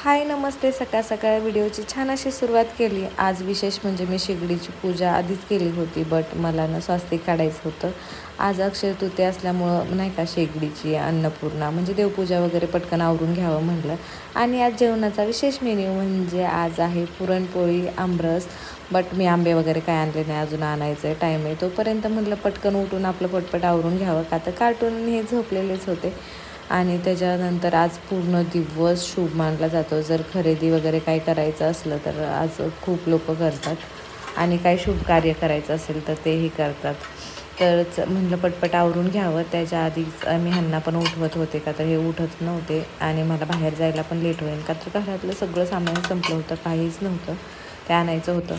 हाय नमस्ते. सकाळ सकाळ व्हिडिओची छान अशी सुरुवात केली. आज विशेष म्हणजे मी शेगडीची पूजा आधीच केली होती, बट मला ना स्वास्तिक काढायचं होतं. आज अक्षय तृतीया असल्यामुळं नाही का शेगडीची अन्नपूर्णा म्हणजे देवपूजा वगैरे पटकन आवरून घ्यावं म्हटलं. आणि आज जेवणाचा विशेष मेन्यू म्हणजे आज आहे पुरणपोळी, आमरस. बट मी आंबे वगैरे काय आणले नाही, अजून आणायचं टाईम आहे. तोपर्यंत म्हटलं पटकन उठून आपलं पटपट आवरून घ्यावं, का तर कार्टून हे झोपलेलेच होते. आणि त्याच्यानंतर आज पूर्ण दिवस शुभ मानला जातो. जर खरेदी वगैरे काही करायचं असलं तर आज खूप लोक करतात, आणि काही शुभ कार्य करायचं असेल तर तेही करतात. तरच म्हटलं पटपट आवरून घ्यावं. त्याच्या आधीच मी ह्यांना पण उठवत होते, का तर हे उठत नव्हते आणि मला बाहेर जायला पण लेट होईल, का तर घरातलं सगळं सामान संपलं होतं, काहीच नव्हतं, ते आणायचं होतं.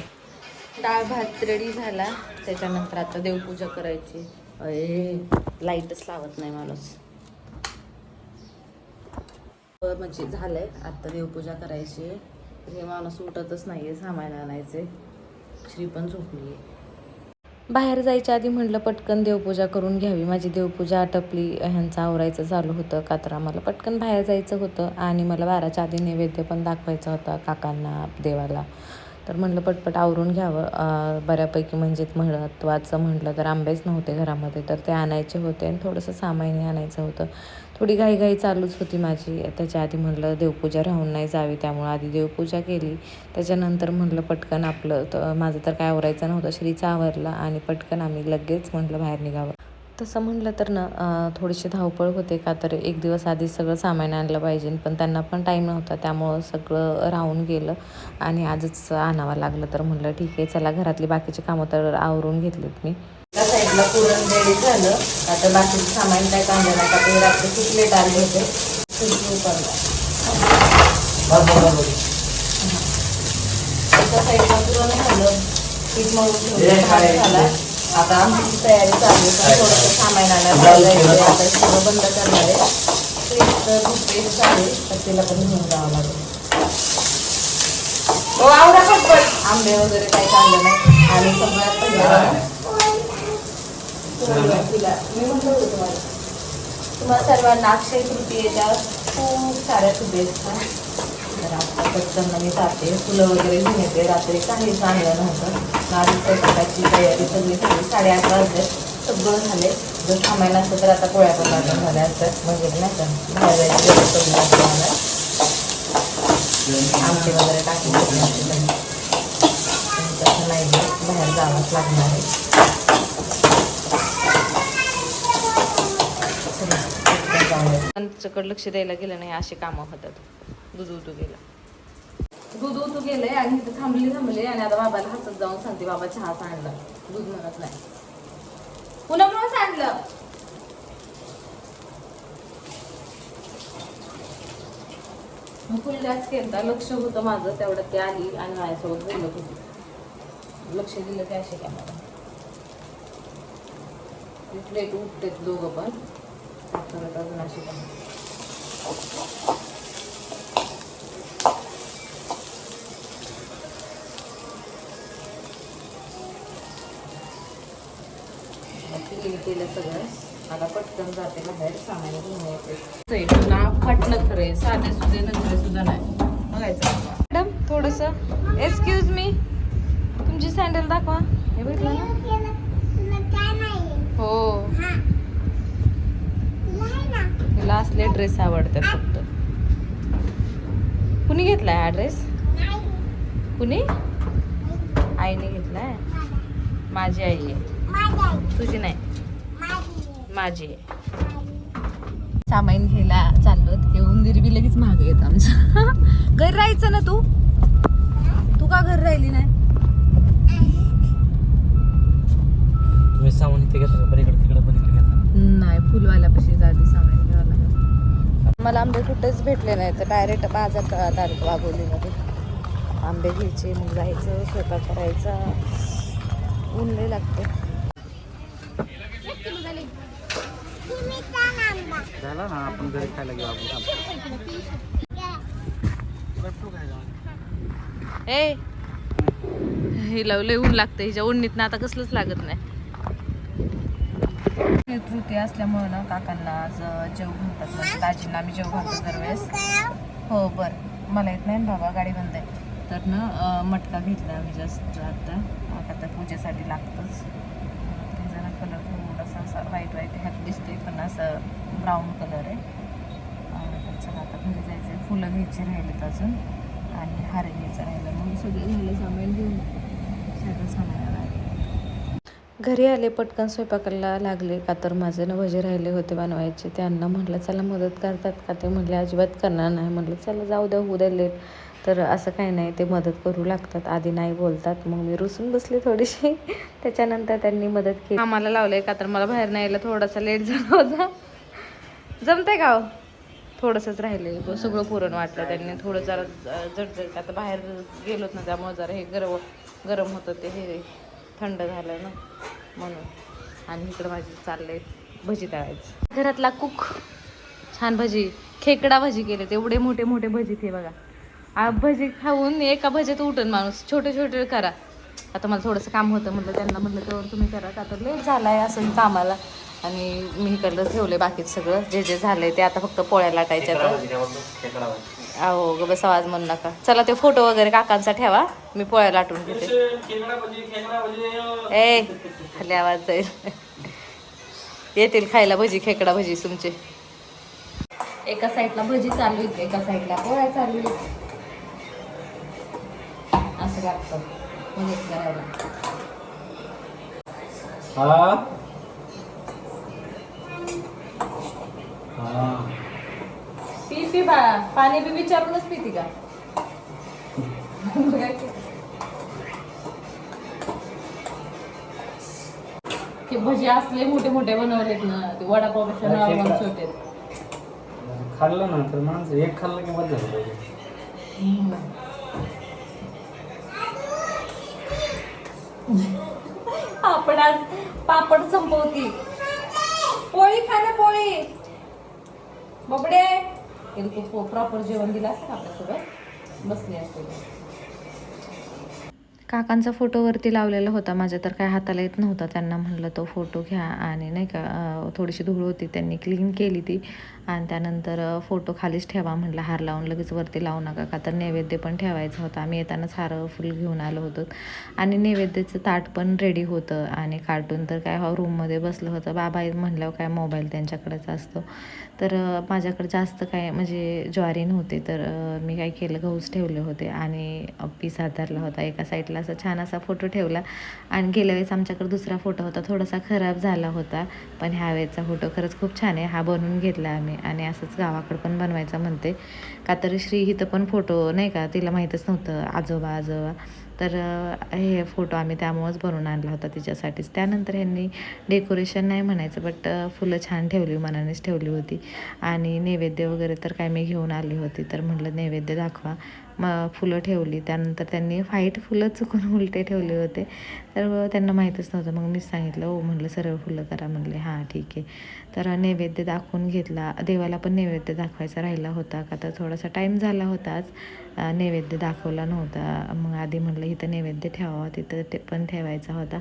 डाळ भात रेडी झाला. त्याच्यानंतर आता देवपूजा करायची. लाईटच लावत नाही माणूस. म्हणजे झालंय, आता देवपूजा करायची. हे माणूस उठतच नाहीये, सामान आणायचे. श्री पण झोपली आहे. बाहेर जायच्या आधी म्हटलं पटकन देवपूजा करून घ्यावी. माझी देवपूजा आटपली, ह्यांचं आवरायचं चालू होतं, का तर आम्हाला पटकन बाहेर जायचं होतं आणि मला 12च्या आधी नैवेद्य पण दाखवायचा होता काकांना, देवाला. तर म्हटलं पटपट आवरून घ्यावं. बऱ्यापैकी म्हणजे महत्त्वाचं म्हटलं तर आंबेच नव्हते घरामध्ये, तर ते आणायचे होते आणि थोडंसं सामानही आणायचं होतं. थोडी घाईघाई चालूच होती माझी. त्याच्या आधी म्हटलं देवपूजा राहून नाही जावी, त्यामुळं आधी देवपूजा केली. त्याच्यानंतर म्हटलं पटकन आपलं माझं तर काय आवरायचं नव्हतं, श्रीचं आवरलं आणि पटकन आम्ही लगेच म्हटलं बाहेर निघावं. तसं म्हटलं तर ना थोडीशी धावपळ होते, का तर एक दिवस आधी सगळं सामान आणलं पाहिजे, पण त्यांना पण टाईम नव्हता, त्यामुळं सगळं राहून गेलं आणि आजच आणावं लागलं. तर म्हटलं ठीक आहे, चला घरातली बाकीची कामं तर आवरून घेतलीत मी. त्या साईडला पुरण रेडी झालं. आता बाकीचं सामान काय कांदा नाही, का ते रात्री खूप लेट आले होते. एका साईडला पुरण झालं, पीठ मळून ठेवलं, झाला. आता आमची तयारी चालू आहे, पण थोडंसं सामान आणायला जायचं. आता सगळं बंद करणार आहे. तर पेस्ट झाले, तर तिला पण घेऊन जावं लागेल. हो आवडा पटपट. आंबे वगैरे काही काढलं नाही. आणि सगळ्यात पहिला तुला मी म्हटलं होतं तुम्हाला सर्वांना अक्षय तृतीयेच्या खूप साऱ्या शुभेच्छा. तर आता पटकन मी जाते, फुलं वगैरे घेऊन येते. रात्री काहीच आणलं नव्हतं. माझी स्वयंपाकाची तयारी सगळी 8:30 वाजले, सगळं झाले. जर सामान असतं तर आता पोळ्या पण लागून झाल्या असतात, म्हणजे नाही का बाहेर जायची गरज पडली नसते मला. आमचे वगैरे टाकून तसं नाही, बाहेर जावंच लागणार आहे. त्यांच्याकडे लक्ष द्यायला गेलं नाही, असे कामं होतात. दूध उतू गेलंय आणि इथं थांबले आणि आता बाबाला हसत जाऊन सांगते, बाबा चहा सांडला, दूध म्हणत नाही, पुन्हा म्हणून सांडलं. फुल जास्त केलं, लक्ष होतं माझं तेवढं. ते आली आणि माझ्यासोबत बोलत होती. लक्ष दिलं की असे कामाला प्लेट उठते दोघं पण करत अजून अशी काम. केलं सगळं. आता पटकन जाते बाहेर, सामान घेऊन येते. तुला फाटलं खरंय, साधे सुधे नखरे सुद्धा नाही बघायचं. मॅडम थोडंसं एक्सक्यूज मी, तुमची सँडल दाखवा. हे भेटलं ना? हो, तिला असले ड्रेस आवडतात फक्त. कुणी घेतलाय हा ड्रेस? कुणी? आईने घेतलाय. माझी आई आहे, तुझी नाही, माझी आहे. सामान घ्यायला चाललो. हे उंदीर बी लगेच महाग येत आमचं. घरी राहायचं ना तू का घरी राहिली नाही? तुम्ही सामान इथे घेतलं, पण इकडे तिकडे पण इकडे घेतलं नाही. फुलवाल्यापाशी आधी सामान घ्यावं लागेल. मला आंबे कुठेच भेटले नाही, तर डायरेक्ट बाजार आलो वाघोलीमध्ये. आंबे घ्यायचे, मग जायचं, स्वयंपाक करायचा. ऊन लय लागते. झाला ना, आपण घरी खायला घेऊ हिला लय ऊन लागतं. हिच्या उन्नीत ना आता कसलंच लागत नाही. तृतीया असल्यामुळे ना काकांना आज जेव घालतात, म्हणजे दाजींना आम्ही जेव घालतो दरवेळेस. हो बरं. मला येत नाही ना बाबा, गाडी बंद आहे. तर ना मटका घेतला आम्ही जस्ट आता पूजेसाठी लागतंच. तर हे जरा कलर थोडासा असा व्हाईट ह्यात दिसतोय, पण असं ब्राऊन कलर आहे. तर चला आता घरी जायचं आहे. फुलं घ्यायची राहिलेत अजून आणि हार घ्यायचं राहिलं. मग सगळं झालं सामान घेऊन सगळं सामान आलं. घरी आले पटकन स्वयंपाकाला लागले का तर माझे ना भजे राहिले होते बनवायचे. त्यांना म्हटलं चला मदत करतात का, ते म्हटले अजिबात करणार नाही. म्हटलं चला जाऊ द्या, होऊ द्या लेट. तर असं काही नाही, ते मदत करू लागतात, आधी नाही बोलतात. मग मी रुसून बसले थोडीशी. त्याच्यानंतर त्यांनी मदत केली. आम्हाला लावलंय का तर मला बाहेर नाही यायला थोडासा लेट झाला होता. जमतंय का हो? थोडंसंच राहिले, सगळं पुरण वाटलं त्यांनी. थोडं जरा जड आता बाहेर गेलोत ना, त्यामुळे जरा हे गरम होतं, ते हे थंड झालं ना म्हणून. आणि इकडं माझी चाललंय भजी तळायचं. घरातला कुक छान भजी, खेकडा भजी केले, एवढे मोठे मोठे भजी ते बघा. भजी खाऊन एका भजीत उठून माणूस. छोटे छोटे करा. आता मला थोडंसं काम होतं, म्हटलं त्यांना म्हटलं तेवढं तुम्ही करा, का तर लेट झाला आहे असं कामाला. आणि मी इकडलं ठेवले बाकीच सगळं जे जे झालंय ते. आता फक्त पोळ्या लाटायच्या. अहो ग बस, आवाज म्हणू नका. चला ते फोटो वगैरे काकांचा ठेवा, मी पोळ्या लाटून घेते. ए खाली आवाज जाईल. येतील खायला भजी, खेकडा भजी तुमचे. एका साईडला भजी चालू आहेत, एका साईडला पोळ्या चालू आहेत. असं लागतं मदत करायला. पी बाळा, पाणी बी विचारूनच पिती का? ते भजी असले मोठे मोठे बनवलेत ना, ते वडापावपेक्षा नॉर्मल छोटे. खाल्लं ना तर माणसं एक खाल्लं की बंद झालं पाहिजे. आपण आज पापड संपवती. पोळी खा ना, पोळी बबडे. तू प्रॉपर जेवण दिलं असतं आपल्यासोबत बसले असते. काकांचा फोटो वरती लावलेला होता, माझ्या तर काय हाताला येत नव्हता. त्यांना म्हणलं तो फोटो घ्या आणि नाही का थोडीशी धूळ होती, त्यांनी क्लीन केली ती. आणि त्यानंतर फोटो खालीच ठेवा म्हटलं, हार लावून लगेच वरती लावू नका, का तर नैवेद्य पण ठेवायचं होतं. आम्ही येतानाच हार फुल घेऊन आलो होतो आणि नैवेद्याचं ताट पण रेडी होतं. आणि कार्टून तर काय रूममध्ये बसलं होतं. बाबा म्हणल्यावर काय मोबाईल त्यांच्याकडेच असतो. तर माझ्याकडे जास्त काय म्हणजे ज्वारी नव्हते, तर मी काय केलं, गहूच ठेवले होते आणि पीस हातारला होता. एका साईडला असं छान असा फोटो ठेवला. आणि गेल्या वेळेस आमच्याकडे दुसरा फोटो होता, थोडासा खराब झाला होता, पण ह्या वेळेचा फोटो खरंच खूप छान आहे. हा बनवून घेतला आम्ही आणि असंच गावाकडं पण बनवायचा म्हणते. का तर श्री हिथं पण फोटो नाही का, तिला माहीतच नव्हतं आजोबा. तर हे फोटो आम्ही त्यामुळंच बनवून आणला होता तिच्यासाठीच. त्यानंतर ह्यांनी डेकोरेशन नाही म्हणायचं, बट फुलं छान ठेवली, मनानेच ठेवली होती. आणि नैवेद्य वगैरे तर काय मी घेऊन आली होती, तर म्हटलं नैवेद्य दाखवा. मग फुलं ठेवली. त्यानंतर त्यांनी व्हाईट फुलं चुकून उलटे ठेवले होते, तर त्यांना माहीतच नव्हतं. मग मी सांगितलं हो म्हटलं सरळ फुलं करा, म्हणले हां ठीक आहे. तर नैवेद्य दाखवून घेतला. देवाला पण नैवेद्य दाखवायचा राहिला होता, का तर थोडासा टाईम झाला होता आज, नैवेद्य दाखवला नव्हता. मग आधी म्हटलं इथं नैवेद्य ठेवावा, तिथं ते पण ठेवायचा होता.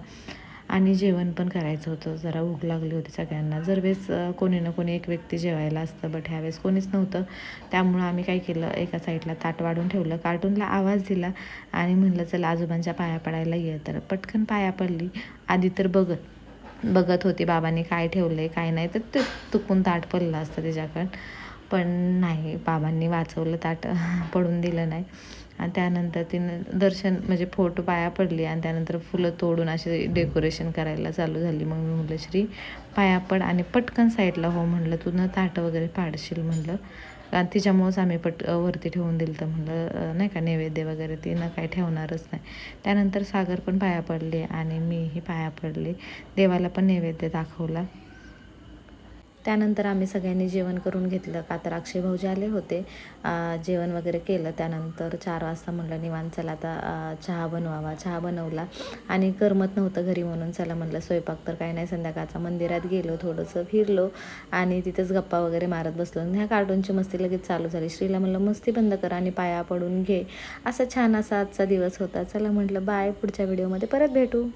आणि जेवण पण करायचं होतं, जरा भूक लागली होती सगळ्यांना. दरवेळेस कोणी ना कोणी एक व्यक्ती जेवायला असतं, बट ह्यावेळेस कोणीच नव्हतं. त्यामुळं आम्ही काय केलं, एका साईडला ताट वाढून ठेवलं, कार्टूनला आवाज दिला आणि म्हणलं चला आजोबांच्या पाया पडायला ये. तर पटकन पाया पडली. आधी तर बघत होती बाबांनी काय ठेवलं आहे काय नाही, तर ते चुकून ताट पडलं असतं त्याच्याकडं, पण नाही, बाबांनी वाचवलं, ताट पडून दिलं नाही. आणि त्यानंतर तिनं दर्शन म्हणजे फोटो पाया पडली आणि त्यानंतर फुलं तोडून असे डेकोरेशन करायला चालू झाली. मग मी म्हटलं श्री पाया पड आणि पटकन साईडला हो म्हटलं, तू न ताटं वगैरे पाडशील म्हटलं. आणि तिच्यामुळंच आम्ही वरती ठेवून दिलं, तर म्हटलं नाही का नैवेद्य वगैरे तिनं काय ठेवणारच नाही. त्यानंतर सागर पण पाया पडले आणि मीही पाया पडले. देवाला पण नैवेद्य दाखवला. त्यानंतर आम्ही सगळ्यांनी जेवण करून घेतलं, का तर अक्षय भाऊजी आले होते. जेवण वगैरे केलं. त्यानंतर 4 वाजता म्हटलं निवांत चला आता चहा बनवावा. चहा बनवला आणि करमत नव्हतं घरी, म्हणून चला म्हटलं स्वयंपाक तर काही नाही, संध्याकाळचा मंदिरात गेलो, थोडंसं फिरलो आणि तिथेच गप्पा वगैरे मारत बसलो. ह्या कार्टूनची मस्ती लगेच चालू झाली. श्रीला म्हटलं मस्ती बंद कर आणि पाया पडून घे. असं छान असा आजचा दिवस होता. चला म्हटलं बाय, पुढच्या व्हिडिओमध्ये परत भेटू.